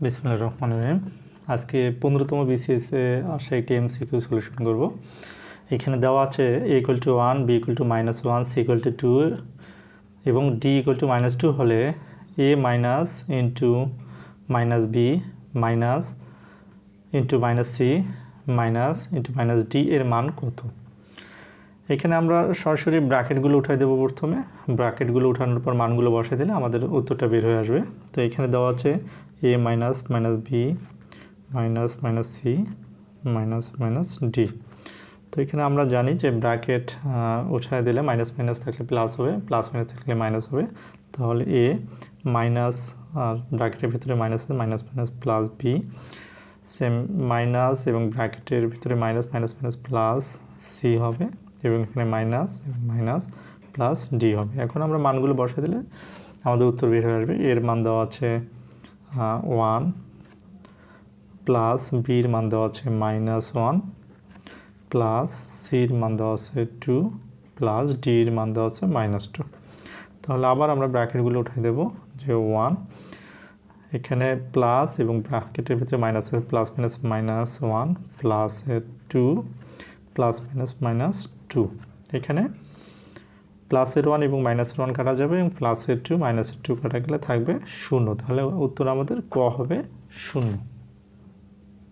বিসমিল্লাহির রহমানির রহিম। আজকে 15তম বিসিএসে আসা একটি এমসিকিউ সলিউশন করব। এখানে দেওয়া আছে a = 1, b = -1, c = 2 এবং d = -2 হলে a minus into minus B minus into minus C minus into minus D এর মান কত? এখানে আমরা সরাসরি ব্র্যাকেটগুলো উঠাই দেবো। প্রথমে ব্র্যাকেটগুলো উঠানোর পর মানগুলো বসাই দিলে আমাদের উত্তরটা বের হয়ে আসবে। তো এখানে দেওয়া আছে a minus minus B minus minus C minus minus D. তো এখানে আমরা জানি যে ব্র্যাকেট উঠাই দিলে মাইনাস মাইনাস থাকলে প্লাস হবে, প্লাস মাইনাস থাকলে মাইনাস হবে। তাহলে a মাইনাস ব্র্যাকেটের ভিতরে minus minus minus plus B same minus এবং ব্র্যাকেটের ভিতরে minus minus minus plus C হবে এবং এখানে মাইনাস মাইনাস প্লাস ডি হবে। এখন আমরা মানগুলো বসাই দিলে আমাদের উত্তর বের হয়ে আসবে। এর মান দেওয়া আছে 1 প্লাস বির মান দেওয়া আছে -1 প্লাস সির মান দেওয়া আছে 2 প্লাস ডির মান দেওয়া আছে -2। তাহলে আবার আমরা ব্র্যাকেটগুলো উঠাই দেব যে 1 এখানে প্লাস এবং ব্র্যাকেটের ভিতরে minus plus minus -1 plus 2 plus minus -2। এখানে প্লাসের 1 এবং মাইনাসের 1 কাটা যাবে এবং প্লাসের 2 মাইনাসের 2 কাটা গেলে থাকবে 0। তাহলে উত্তর আমাদের ক হবে 0।